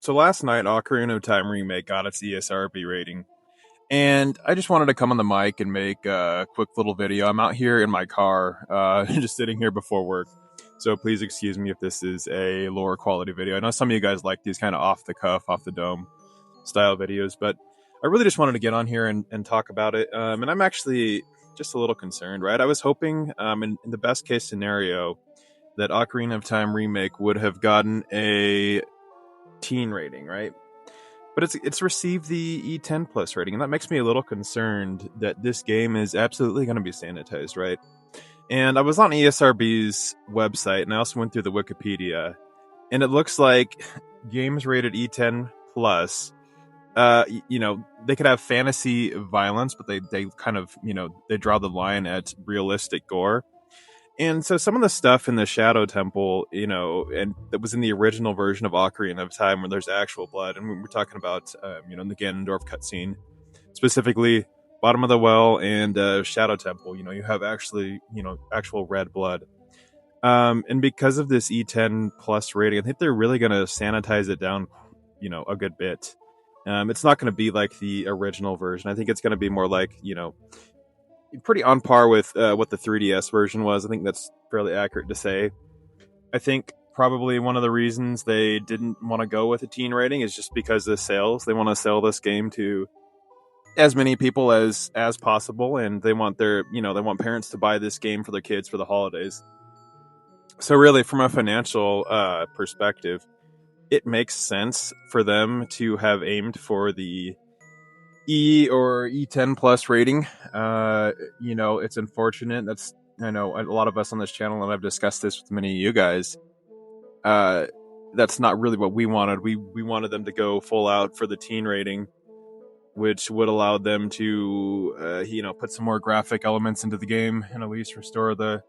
So last night, Ocarina of Time Remake got its ESRB rating, and I just wanted to come on the mic and make a quick little video. I'm out here in my car, just sitting here before work, so please excuse me if this is a lower quality video. I know some of you guys like these kind of off the cuff, off the dome style videos, but I really just wanted to get on here and talk about it. And I'm actually just a little concerned, right? I was hoping, in the best case scenario, that Ocarina of Time Remake would have gotten a teen rating, right? But it's received the E10 plus rating, and that makes me a little concerned that this game is absolutely going to be sanitized, right? And I was on ESRB's website, and I also went through the Wikipedia, and it looks like games rated E10 plus, they could have fantasy violence, but they kind of, they draw the line at realistic gore. And so some of the stuff in the Shadow Temple, and that was in the original version of Ocarina of Time where there's actual blood, and we're talking about, in the Ganondorf cutscene, specifically bottom of the well and Shadow Temple, you have actually, actual red blood. And because of this E10 plus rating, I think they're really going to sanitize it down, a good bit. It's not going to be like the original version. I think it's going to be more like, pretty on par with what the 3DS version was. I think that's fairly accurate to say. I think probably one of the reasons they didn't want to go with a teen rating is just because of the sales. They want to sell this game to as many people as possible, and they want they want parents to buy this game for their kids for the holidays. So really, from a financial perspective, it makes sense for them to have aimed for the E or E10 plus rating. It's unfortunate. I know a lot of us on this channel, and I've discussed this with many of you guys. That's not really what we wanted. We wanted them to go full out for the teen rating, which would allow them to, put some more graphic elements into the game and at least restore the,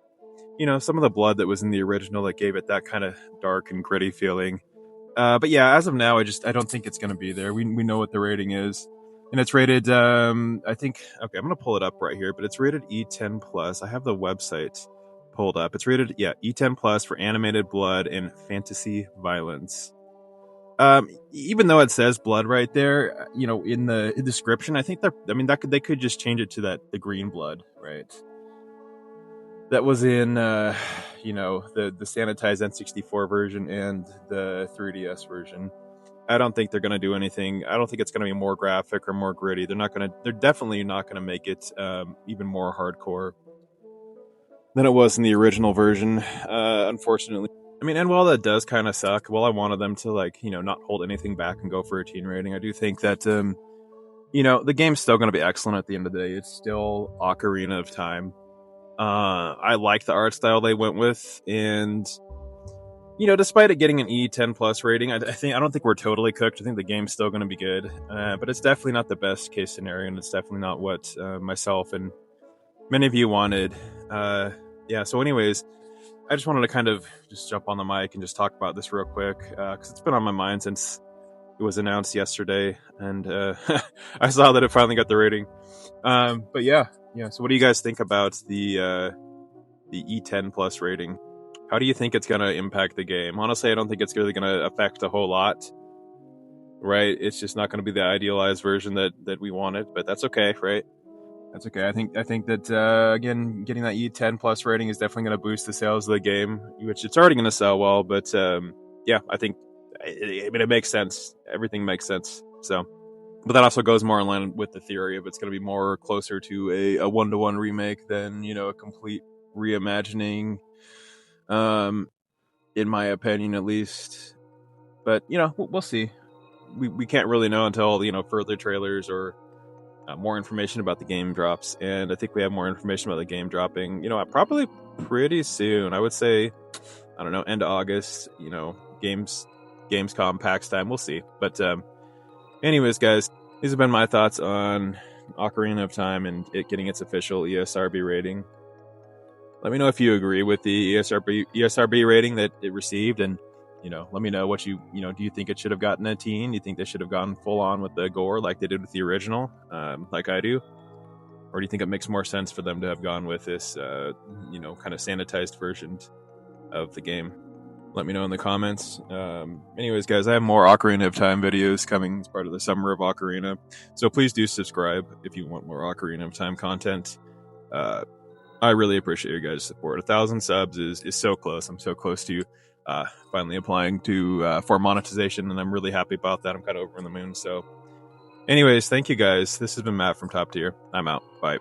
some of the blood that was in the original that gave it that kind of dark and gritty feeling. But yeah, as of now, I don't think it's going to be there. We know what the rating is. And it's rated, I think, okay, I'm going to pull it up right here, but it's rated E10 plus. I have the website pulled up. It's rated, E10 plus for animated blood and fantasy violence. Even though it says blood right there, in the description, I think they could just change it to the green blood, right? That was in, the sanitized N64 version and the 3DS version. I don't think they're going to do anything. I don't think it's going to be more graphic or more gritty. They're definitely not going to make it even more hardcore than it was in the original version, unfortunately. And while that does kind of suck, while I wanted them to, not hold anything back and go for a teen rating, I do think that, the game's still going to be excellent at the end of the day. It's still Ocarina of Time. I like the art style they went with, and despite it getting an E10 plus rating, I don't think we're totally cooked. I think the game's still going to be good, but it's definitely not the best case scenario, and it's definitely not what myself and many of you wanted. So anyways, I just wanted to kind of just jump on the mic and just talk about this real quick, because it's been on my mind since it was announced yesterday, and I saw that it finally got the rating. But yeah. So what do you guys think about the E10 plus rating? How do you think it's going to impact the game? Honestly, I don't think it's really going to affect a whole lot, right? It's just not going to be the idealized version that we wanted, but that's okay, right? That's okay. I think that, again, getting that E10 plus rating is definitely going to boost the sales of the game, which it's already going to sell well, but I think it makes sense. Everything makes sense. So, but that also goes more in line with the theory of it's going to be more closer to a one-to-one remake than, a complete reimagining, in my opinion, at least. But we'll see. We can't really know until further trailers or more information about the game drops. And I think we have more information about the game dropping probably pretty soon. I would say, I don't know, end of August. Gamescom PAX time. We'll see. But anyways, guys, these have been my thoughts on Ocarina of Time and it getting its official ESRB rating. Let me know if you agree with the ESRB rating that it received, and let me know what do you think it should have gotten a teen? Do you think they should have gone full on with the gore like they did with the original, like I do? Or do you think it makes more sense for them to have gone with this, kind of sanitized version of the game? let me know in the comments. Anyways, guys, I have more Ocarina of Time videos coming as part of the Summer of Ocarina, so please do subscribe if you want more Ocarina of Time content. I really appreciate your guys' support. 1,000 subs is so close. I'm so close to finally applying to for monetization, and I'm really happy about that. I'm kind of over the moon. So, anyways, thank you guys. This has been Matt from Top Tier. I'm out. Bye.